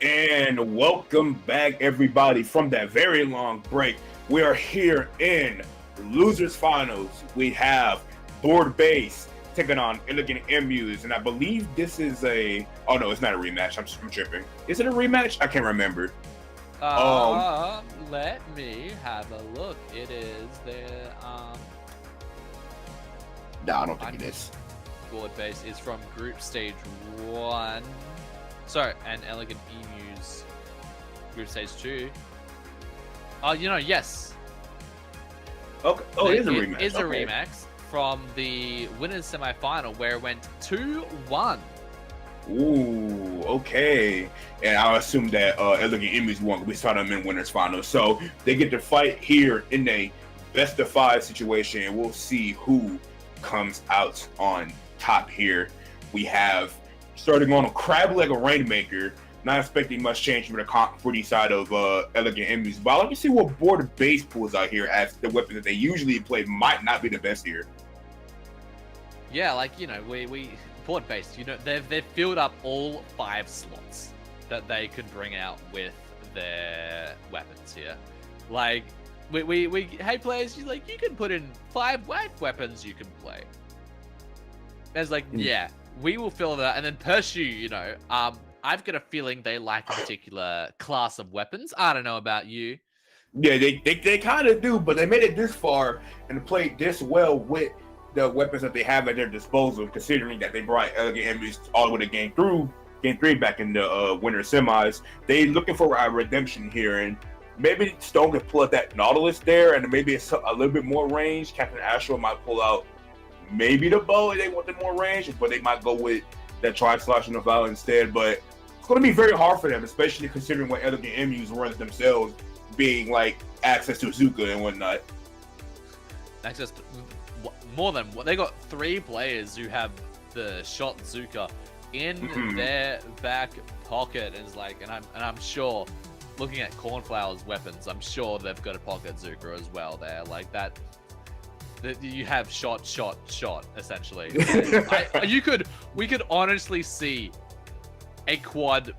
And welcome back, everybody, from that very long break. We are here in Losers Finals. We have Board Base taking on Elegant Emus, and I believe this is a. Oh no, it's not a rematch. I'm tripping. Is it a rematch? I can't remember. Let me have a look. It is the No, I don't think it is. Board Base is from Group Stage 1. Sorry, and Elegant Emus Group Stage 2. Oh, yes. Okay. Oh, it is a rematch. It is a rematch from the winners semi-final where it went 2-1. Ooh, okay. And I assume that Elegant Emus won. We saw them in winners final, so they get to fight here in a best of 5 situation, and we'll see who comes out on top here. We have starting on a Crableg, a Rainmaker. Not expecting much change from the side of Elegant Emus, but let me see what Board Base pulls out here, as the weapon that they usually play might not be the best here. Yeah, we Board Base, they've filled up all 5 slots that they could bring out with their weapons here. Like, hey players, you can put in 5 weapons you can play. It's like, yeah, we will fill that, and then Pursue, I've got a feeling they like a particular class of weapons. I don't know about you. Yeah, they kind of do, but they made it this far and played this well with the weapons that they have at their disposal, considering that they brought Elegant Emus all the way to game 3 back in the winter semis. They looking for a redemption here, and maybe Stone can pull out that Nautilus there, and maybe it's a little bit more range. Captain Astro might pull out maybe the bow if they want the more range, but they might go with that Tri-Slash and the Vow instead. But it's going to be very hard for them, especially considering what Elegant Emus runs themselves, being like access to Zuka and whatnot. Access to more than what they got 3 players who have the shot Zuka in their back pocket, and it's like, and I'm sure, looking at Cornflower's weapons, I'm sure they've got a pocket Zuka as well there, like that. You have shot, essentially. We could honestly see a quad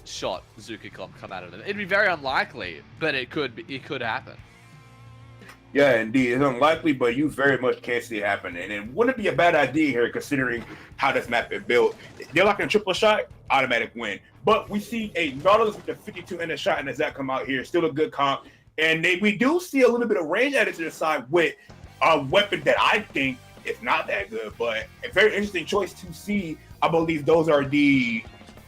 shot Zuka come out of it. It'd be very unlikely, but it could happen. Yeah, indeed. It's unlikely, but you very much can see it happening. And wouldn't it be a bad idea here, considering how this map is built? They're like a triple shot, automatic win. But we see a Nautilus with a 52 in a shot, and as that come out here, still a good comp. And we do see a little bit of range added to the side with a weapon that I think is not that good, but a very interesting choice to see. I believe those are the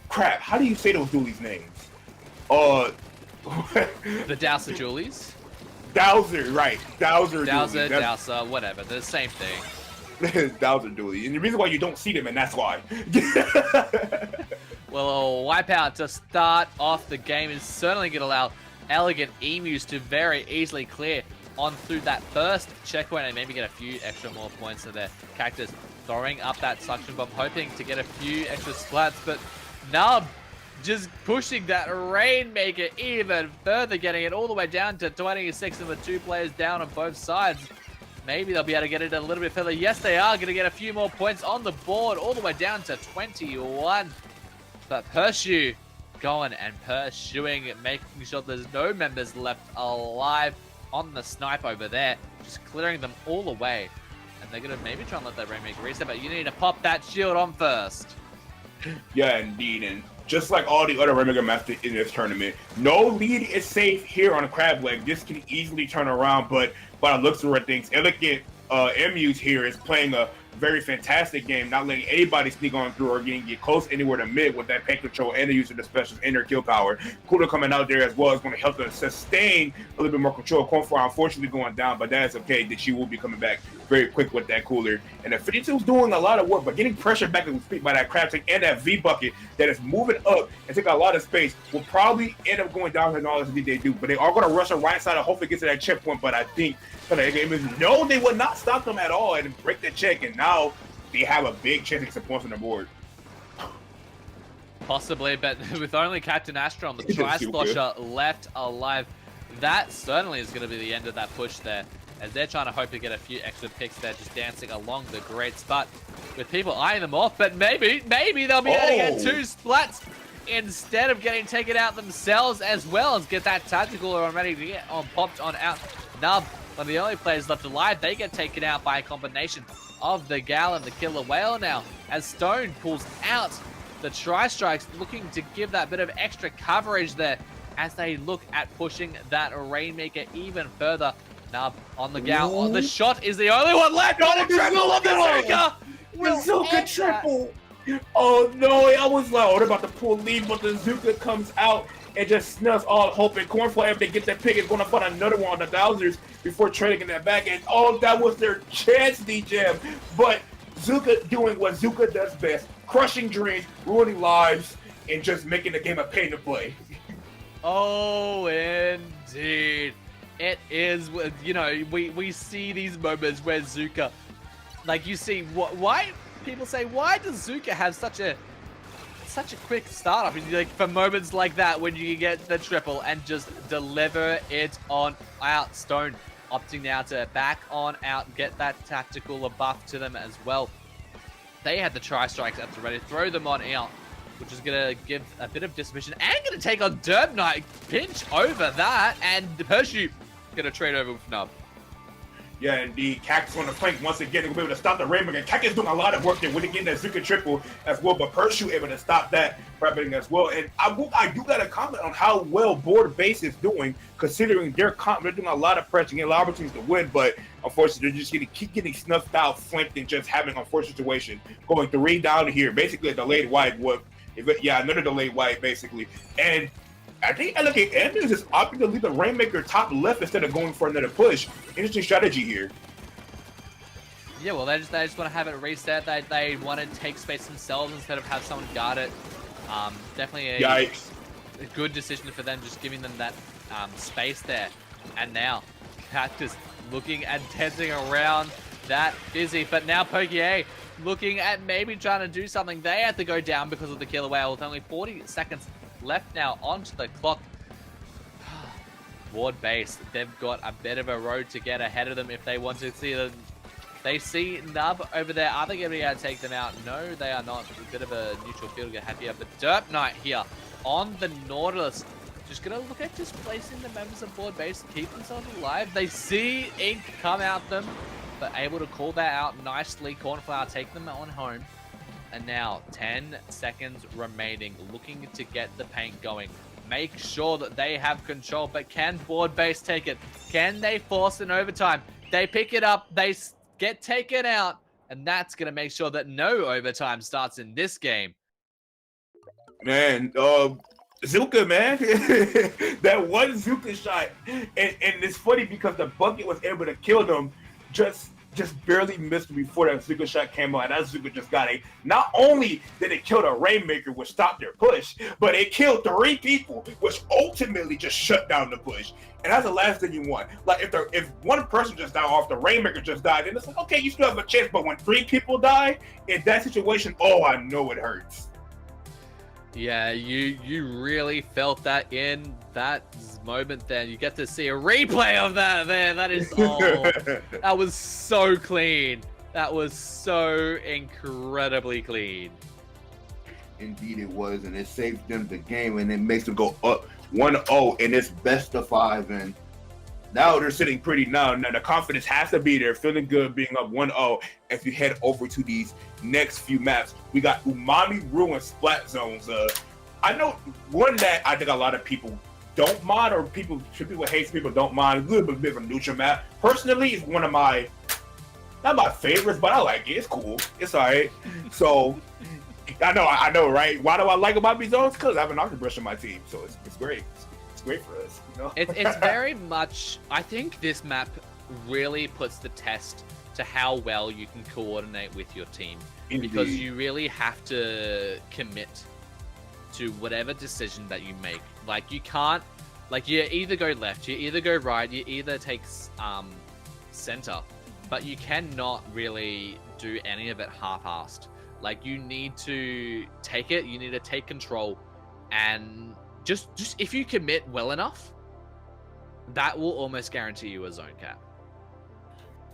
crap. How do you say those dualies names? The Dowser Julies. Dowser, right? Dowser, whatever. They're the same thing. Dowser dualies, and the reason why you don't see them, and that's why. Well, a wipeout to start off the game is certainly going to allow Elegant Emus to very easily clear on through that first checkpoint and maybe get a few extra more points to their characters. Throwing up that suction bomb, hoping to get a few extra splats, but Nub just pushing that Rainmaker even further, getting it all the way down to 26, and with 2 players down on both sides. Maybe they'll be able to get it a little bit further. Yes, they are going to get a few more points on the board, all the way down to 21. But Pursue going and pursuing, making sure there's no members left alive on the snipe over there, just clearing them all away. And they're going to maybe try and let that Rainmaker reset, but you need to pop that shield on first. Yeah, indeed. And just like all the other Rainmaker maps in this tournament, no lead is safe here on a Crableg. This can easily turn around, but by the looks of things, Elegant Emus here is playing a very fantastic game, not letting anybody sneak on through or get close anywhere to mid with that paint control and the use of the specials and their kill power. Cooler coming out there as well is going to help them sustain a little bit more control. Cornflower unfortunately going down, but that is okay, that she will be coming back very quick with that Cooler. And the 52 is doing a lot of work, but getting pressure back and speak by that Crab Tank and that V bucket that is moving up and taking a lot of space will probably end up going down and all as they do. But they are going to rush the right side and hopefully get to that checkpoint. But I think no, they would not stop them at all and break the check, and now they have a big chance to get some points on the board. Possibly, but with only Captain Astro on the Tri-Slosher left alive, that certainly is going to be the end of that push there, as they're trying to hope to get a few extra picks there, just dancing along the great spot with people eyeing them off. But maybe they'll be able to get 2 splats instead of getting taken out themselves as well as get that tactical on ready to get on popped on out. Nub, one of the only players left alive, they get taken out by a combination of the Gal and the Killer Whale now as Stone pulls out the Tri-Strikes, looking to give that bit of extra coverage there as they look at pushing that Rainmaker even further. Nub on the Gal. Oh, the shot is the only one left. Oh, the triple of the Zuka! The Zuka triple! Oh no, I was like, oh, they're about to pull lead, but the Zuka comes out and just snuffs all hope. And Cornflower, if they get that pick, is going to find another one on the Dowsers before trading in that back. And oh, that was their chance, D-Jam. But Zuka doing what Zuka does best, crushing dreams, ruining lives, and just making the game a pain to play. Oh, indeed. It is, you know, we see these moments where Zuka, like you see, why people say, why does Zuka have such a quick startup? Like for moments like that when you get the triple and just deliver it on out. Stone opting now to back on out, get that tactical buff to them as well. They had the Tri-Strikes at the ready, throw them on out, which is going to give a bit of dismission and going to take on Derp Knight, pinch over that, and Pursuit going to trade over with Nub. Yeah, indeed. Cactus on the flank once again. They'll be able to stop the Rainmaker. Cactus doing a lot of work there when they get that Zuka triple as well, but Pursuit able to stop that happening as well. And I do got to comment on how well board base is doing, considering they're doing a lot of pressure, getting a lot of opportunities to win, but unfortunately they're just keep getting snuffed out, flanked, and just having an unfortunate situation. Going 3 down here, basically a delayed wide whoop. Yeah, another delayed wide basically. And I think Elegant Emus is opting to leave the Rainmaker top left instead of going for another push. Interesting strategy here. Yeah, well, they just want to have it reset. They want to take space themselves instead of have someone guard it. Definitely a good decision for them, just giving them that space there. And now, Cactus looking and tensing around that Fizzy, but now Pokier looking at maybe trying to do something. They have to go down because of the Killer Whale with only 40 seconds left now onto the clock. Ward base, they've got a bit of a road to get ahead of them if they want to see them. They see Nub over there. Are they going to be able to take them out? No, they are not. A bit of a neutral field to get happy up. But Derp Knight here on the Nautilus. Just going to look at just placing the members of board base, keep themselves alive. They see Ink come out them, but able to call that out nicely. Cornflower take them on home. And now 10 seconds remaining, looking to get the paint going. Make sure that they have control, but can board base take it? Can they force an overtime? They pick it up, they get taken out, and that's going to make sure that no overtime starts in this game. Man, Zuka, man. That one Zuka shot. And it's funny because the bucket was able to kill them just barely missed before that Zuka shot came out. That Zuka just got a... Not only did it kill the Rainmaker, which stopped their push, but it killed 3 people, which ultimately just shut down the push. And that's the last thing you want. Like, if one person just died off, the Rainmaker just died, then it's like, okay, you still have a chance. But when 3 people die, in that situation, oh, I know it hurts. Yeah, you really felt that in that moment there. You get to see a replay of that there. That is, oh, that was so clean. That was so incredibly clean. Indeed it was, and it saved them the game, and it makes them go up 1-0, and it's best of 5, and now they're sitting pretty now. Now the confidence has to be there, feeling good, being up 1-0. If you head over to these next few maps, we got Umami Ruin Splat Zones. I know one that I think a lot of people don't mind, or people hate, people don't mind. A little bit of a neutral map. Personally, it's one of my, not my favorites, but I like it. It's cool. It's alright. So I know, right? Why do I like Umami Zones? Because I have an Octobrush on my team, so it's great. It's great for us. You know? It's very much, I think this map really puts the test to how well you can coordinate with your team. Indeed. Because you really have to commit to whatever decision that you make. Like, you can't, like, you either go left, you either go right, you either take center, but you cannot really do any of it half-assed. Like, you need to take it, you need to take control, and just if you commit well enough, that will almost guarantee you a zone cap.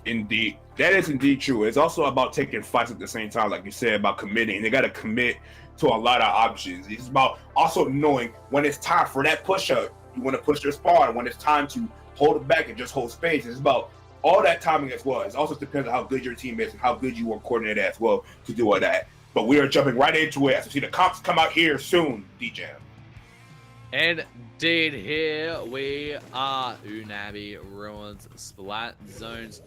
Indeed. That is indeed true. It's also about taking fights at the same time, like you said, about committing. They got to commit to a lot of options. It's about also knowing when it's time for that push-up, you want to push their spawn. When it's time to hold it back and just hold space. It's about all that timing as well. It also depends on how good your team is and how good you are coordinated as well to do all that. But we are jumping right into it as we see the comps come out here soon, DJ. Indeed, here we are. Unabi Ruins Splat Zones.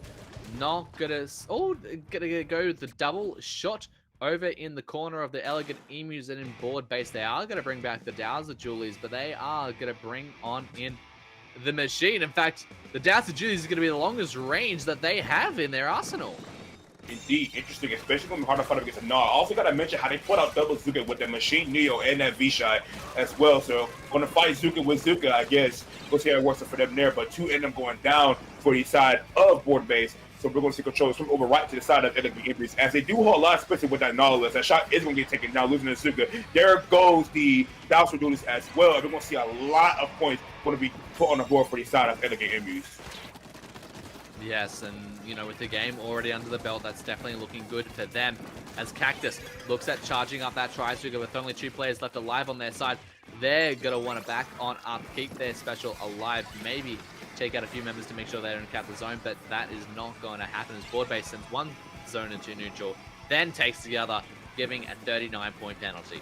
Not gonna go with the double shot over in the corner of the Elegant Emus, and in board base they are gonna bring back the Dowser Julies, but they are gonna bring on in the machine. In fact, the Dowser Julies is gonna be the longest range that they have in their arsenal. Indeed, interesting, especially when we're hard to fight against a Gnaw. I also got to mention how they put out double Zuka with the Machine Neo and that V-Shot as well. So, going to fight Zuka with Zuka, I guess. We'll see how it works for them there. But two end up going down for the side of board base. So, we're going to see control swing over right to the side of Elegant Emus. As they do hold a lot of space with that Nautilus. That shot is going to get taken down, losing to Zuka. There goes the Dowser Duties as well. We're going to see a lot of points going to be put on the board for the side of Elegant Emus. Yes, and you know, with the game already under the belt, that's definitely looking good for them. As Cactus looks at charging up that Tri-Trigger with only 2 players left alive on their side, they're gonna want to back on up, keep their special alive, maybe take out a few members to make sure they don't cap the zone, but that is not going to happen as board base sends one zone into neutral, then takes the other, giving a 39-point penalty.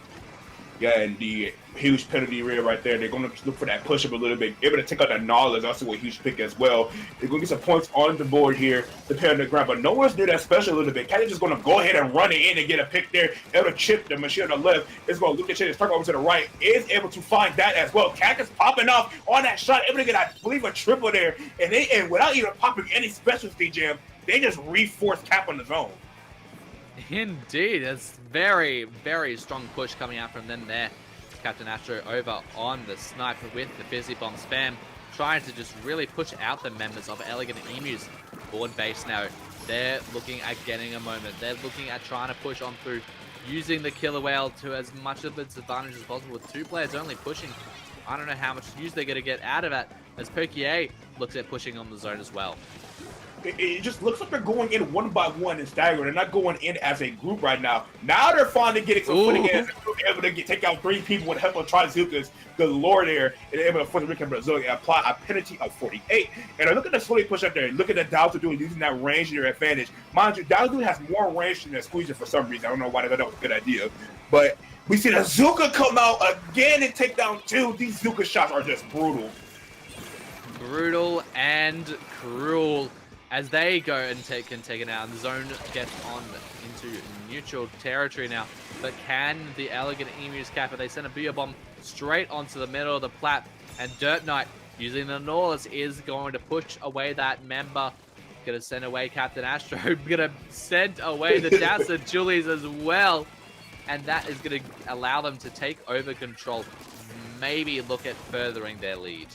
Yeah, and the huge penalty right there. They're going to look for that push-up a little bit. Able to take out that Nautilus, also a huge pick as well. They're going to get some points on the board here, depending on the ground. But no one's near that special a little bit. Cat is just going to go ahead and run it in and get a pick there. Able to chip the machine on the left. Is going to look at it and start over to the right. Is able to find that as well. Cat is popping off on that shot. Able to get, I believe, a triple there. And without even popping any specials, DJ, they just reforce Cap on the zone. Indeed, it's very, very strong push coming out from them there. Captain Astro over on the sniper with the Fizzy Bomb spam, trying to just really push out the members of Elegant Emus. Board base now, they're looking at getting a moment. They're looking at trying to push on through, using the Killer Whale to as much of its advantage as possible with 2 players only pushing. I don't know how much use they're going to get out of it, as Pokier looks at pushing on the zone as well. It just looks like they're going in one by one and staggering. They're not going in as a group right now. Now they're finally getting some footing in, able to take out 3 people with help of Tri-Zukas, the lore there, and able to force the Rican Brazil and apply a penalty of 48. And look at the slowly push up there. Look at the Dowser doing using that range to their advantage. Mind you, Dowser has more range than the Squeezer for some reason. I don't know why they thought that was a good idea. But we see the Zuka come out again and take down 2. These Zuka shots are just brutal. Brutal and cruel. As they go and take it out, and the zone gets on into neutral territory now. But can the Elegant Emus cap it? They send a beer bomb straight onto the middle of the plat, and Dirt Knight, using the Nautilus, is going to push away that member. Gonna send away Captain Astro. Gonna send away the Dowser Julies as well, and that is gonna allow them to take over control. Maybe look at furthering their lead.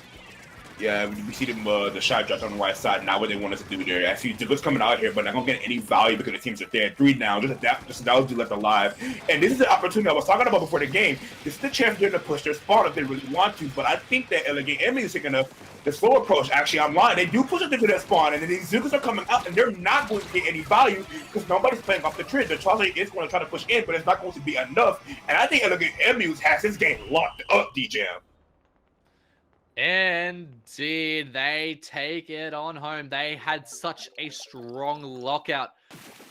Yeah, we see them, the shot drops on the right side. Not what they want us to do there. I see Douglas coming out here, but not going to get any value because the teams are dead. 3 down, just a Dallas left alive. And this is the opportunity I was talking about before the game. This is the chance for them to push their spawn if they really want to, but I think that Elegant Emus is taking the slow approach. Actually, I'm lying. They do push up into their spawn, and then these Zukas are coming out, and they're not going to get any value because nobody's playing off the trend. The Charlie is going to try to push in, but it's not going to be enough. And I think Elegant Emus has his game locked up, DJ. Indeed, they take it on home. They had such a strong lockout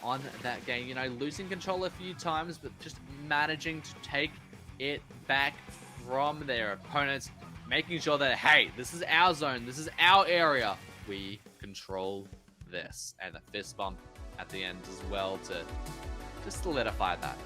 on that game. You know, losing control a few times, but just managing to take it back from their opponents, making sure that, hey, this is our zone, this is our area. We control this. And the fist bump at the end as well to just solidify that.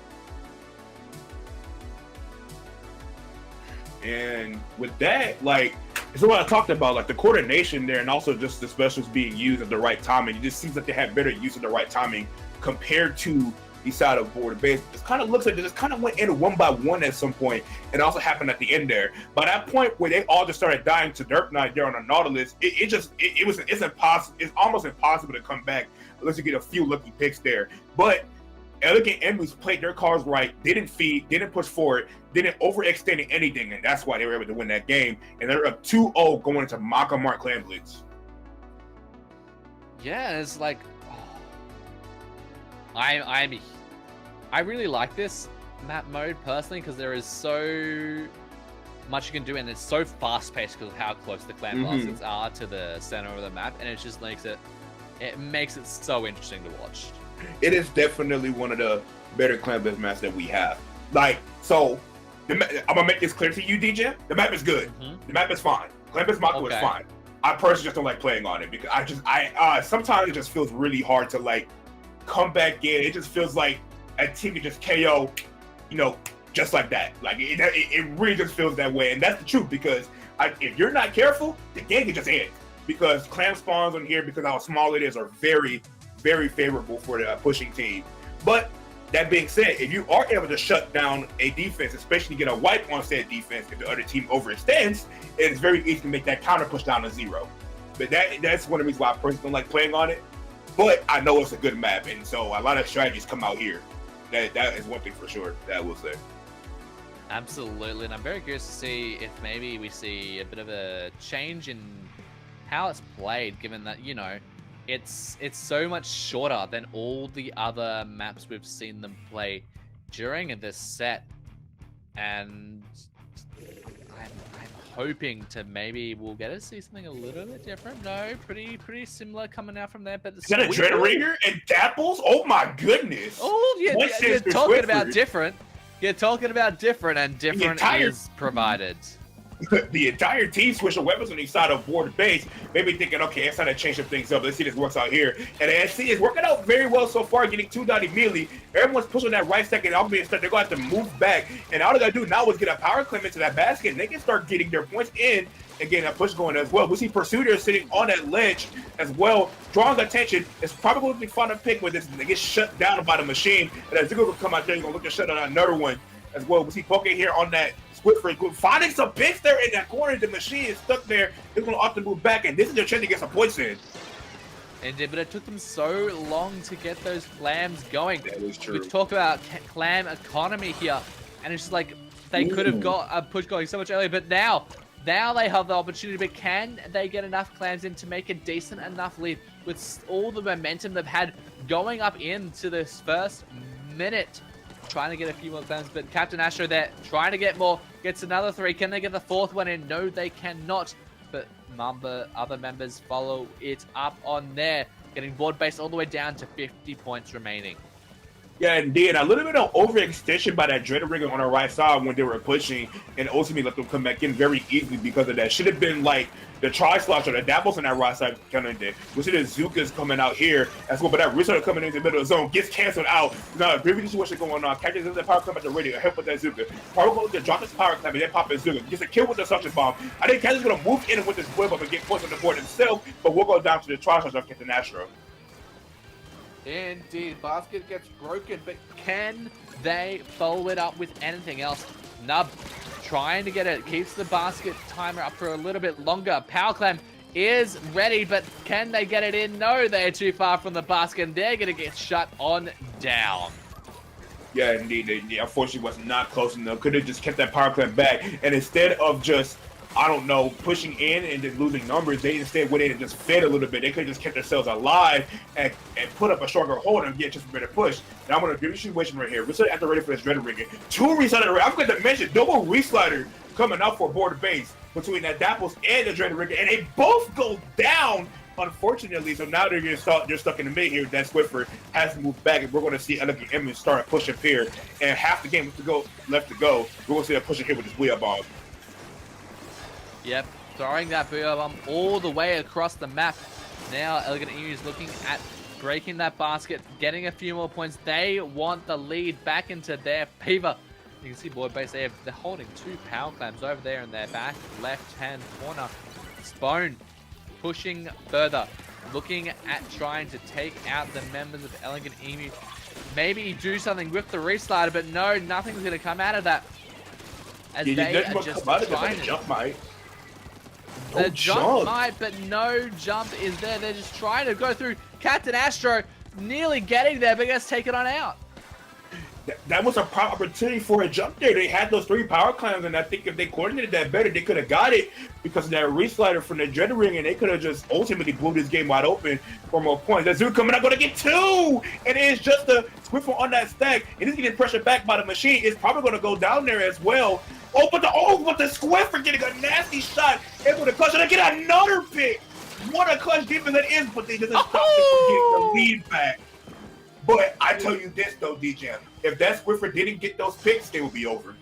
And with that, like, it's what I talked about, like the coordination there and also just the specials being used at the right timing. It just seems like they have better use at the right timing compared to the side of board base. It kind of looks like they just kind of went in one by one at some point, and also happened at the end there. By that point where they all just started dying to Dirt Knight there on the Nautilus, it's impossible. It's almost impossible to come back unless you get a few lucky picks there. But Elegant Emus played their cards right, didn't feed, didn't push forward, didn't overextend anything, and that's why they were able to win that game. And they're up 2-0 going into MakoMart Clan Blitz. Yeah, it's like I really like this map mode personally because there is so much you can do and it's so fast paced because of how close the clan baskets are to the center of the map, and it just makes it so interesting to watch. It is definitely one of the better clan based maps that we have. Like, so I'm gonna make this clear to you, DJ. The map is good. The map is fine. Clan based Mako is fine. I personally just don't like playing on it because I sometimes it just feels really hard to like come back in. It just feels like a team can just KO, you know, just like that. Like it really just feels that way, and that's the truth. Because if you're not careful, the game can just end. Because clan spawns on here, because how small it is, are very, very favorable for the pushing team. But that being said, if you are able to shut down a defense, especially get a wipe on said defense, if the other team overextends, it's very easy to make that counter push down to 0. But that's one of the reasons why I personally don't like playing on it. But I know it's a good map, and so a lot of strategies come out here. That is one thing for sure that I will say. Absolutely, and I'm very curious to see if maybe we see a bit of a change in how it's played, given that, you know, it's so much shorter than all the other maps we've seen them play during this set, and I'm hoping to maybe we'll get to see something a little bit different. No, pretty similar coming out from there, but is that a Dreadringer and Dapples? Oh my goodness! Oh, yeah, you're talking about different. You're talking about different, and different is provided. The entire team switched weapons on each side of board base, maybe thinking, okay, it's time to change some things up. Let's see this works out here. And the SC is working out very well so far, getting 2 down immediately. Everyone's pushing that right second. They're going to have to move back. And all they got to do now is get a power claim into that basket, and they can start getting their points in and getting that push going as well. We see Pursuiter sitting on that ledge as well, drawing attention. It's probably the final pick with this. They get shut down by the machine. And as Zuko will come out there, he's going to look to shut down another one as well. We see Poke here on that finding some picks there in that corner. The machine is stuck there. It's going to often move back, and this is their chance to get some points in. But it took them so long to get those clams going. That is true. We talk about clam economy here, and it's just like they could have got a push going so much earlier, but now they have the opportunity. But can they get enough clams in to make a decent enough lead with all the momentum they've had going up into this first minute? Trying to get a few more clams, but Captain Astro there trying to get more, gets another 3. Can they get the 4th one in? No, they cannot. But other members follow it up on there, getting board base all the way down to 50 points remaining. Yeah, indeed. A little bit of overextension by that Dreadringer on the right side when they were pushing, and ultimately let them come back in very easily because of that. Should have been like the Tri-Slosh or the Dapples on that right side kind of did. We see the Zukas coming out here as well, but that Rizzo coming in the middle of the zone gets canceled out. Now, a great situation going on. Cactus does the power clamp at the radio, help with that Zuka. Power goes to drop his power clamp and then pop his Zuka. Gets a kill with the suction bomb. I think Cactus is going to move in with this whip up and get points on the board himself, but we'll go down to the Tri-Slosh of Captain Astro. Indeed, basket gets broken, but can they follow it up with anything else? Nub trying to get it, keeps the basket timer up for a little bit longer. Power Clam is ready, but can they get it in? No, they're too far from the basket, and they're going to get shut on down. Yeah, indeed. They unfortunately was not close enough. Could have just kept that power clamp back, and instead of just, I don't know, pushing in and just losing numbers, they instead went in and just fed a little bit. They could have just kept themselves alive and put up a stronger hold and get just a better push. Now I'm going to give you a situation right here. We're still after ready for this Dreadringer. 2 reslider. I forgot to mention double reslider coming out for board base between that Dapples and the Dreadringer, and they both go down, unfortunately. So now they're stuck in the mid here. That Swiffer has to move back, and we're going to see Elegant Emus start pushing here. And half the game left to go. We're going to see that pushing here with this wheel bomb. Yep, throwing that Booyah Bomb all the way across the map. Now Elegant Emu is looking at breaking that basket, getting a few more points. They want the lead back into their favor. You can see board base there. They're holding 2 power clams over there in their back left-hand corner. Spone pushing further, looking at trying to take out the members of Elegant Emu. Maybe do something with the reslider, but no, nothing's going to come out of that. As they are just trying to jump, mate. The jump might, but no jump is there. They're just trying to go through. Captain Astro nearly getting there, but gets taken on out. that was a prime opportunity for a jump there. They had those 3 power clams, and I think if they coordinated that better, they could have got it because of that reslider from the Dread Ring, and they could have just ultimately blew this game wide open for more points. That Zoo coming out, going to get 2, and it's just a Squiffle on that stack. It is getting pressured back by the machine. It's probably going to go down there as well. But the Squiffer getting a nasty shot, able to clutch, and they get another pick. What a clutch defense that is, but they doesn't stop them from getting the lead back. But I tell you this though, DJ, if that Swiffer didn't get those picks, they would be over.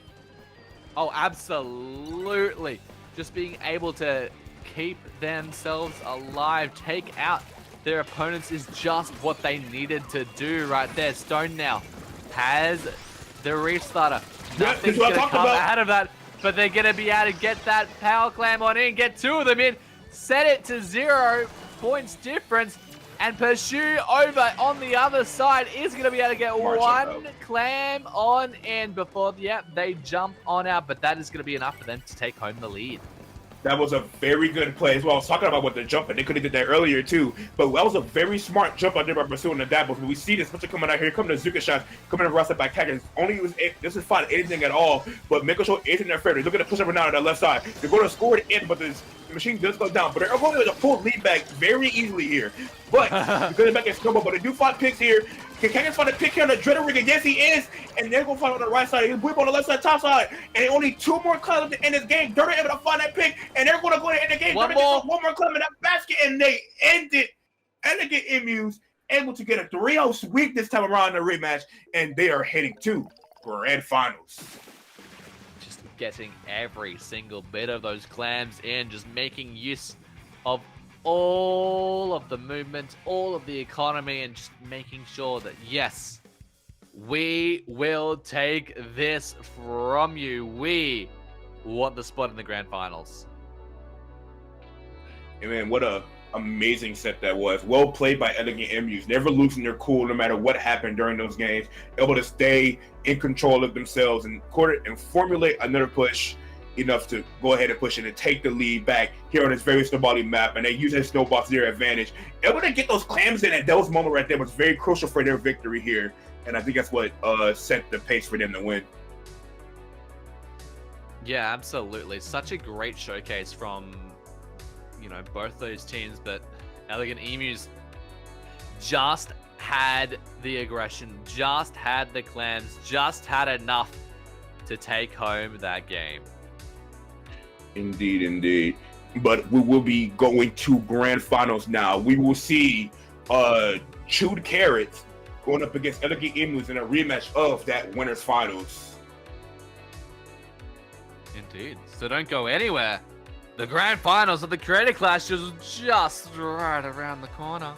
Oh, absolutely. Just being able to keep themselves alive, take out their opponents is just what they needed to do right there. Stone now has the restarter. Nothing's going to come out of that, but they're going to be able to get that power clam on in, get 2 of them in, set it to 0 points difference. And Pursue over on the other side is going to be able to get 1 clam on in before, they jump on out. But that is going to be enough for them to take home the lead. That was a very good play as well. I was talking about with the jump, and they could have did that earlier too. But that was a very smart jump out there by Pursue and the Dabbles. We see this especially coming out here, coming to Zuka shots, coming to roster by Kaggers. This is fine anything at all, but Mako Show is in their favor. They're looking to push up and down on the left side. They're going to score it in, but the machine does go down. But they're going to pull lead back very easily here. But because they're back at snowball, but they do find picks here. Can Kaggers find a pick here on the Dread Ring? And yes, he is. And they're going to find on the right side. He's whip on the left side, top side. And only 2 more clubs to end this game. They're able to find that pick, and they're going to go ahead and end the game. One more club in that basket, and they end it. Elegant Emus able to get a 3-0 sweep this time around in the rematch, and they are heading to grand finals. Just getting every single bit of those clams in, just making use of all of the movement, all of the economy, and just making sure that, yes, we will take this from you. We want the spot in the grand finals. And man, what a amazing set that was. Well played by Elegant Emus. Never losing their cool no matter what happened during those games. Able to stay in control of themselves and formulate another push enough to go ahead and push it and take the lead back here on this very snowballing map, and they use that snowball to their advantage. Able to get those clams in at those moments right there was very crucial for their victory here, and I think that's what set the pace for them to win. Yeah, absolutely. Such a great showcase from, both those teams, but Elegant Emus just had the aggression, just had the clams, just had enough to take home that game. Indeed. But we will be going to grand finals now. We will see Chewed Carrots going up against Elegant Emus in a rematch of that winners finals. Indeed. So don't go anywhere. The grand finals of the Creator Clash is just right around the corner.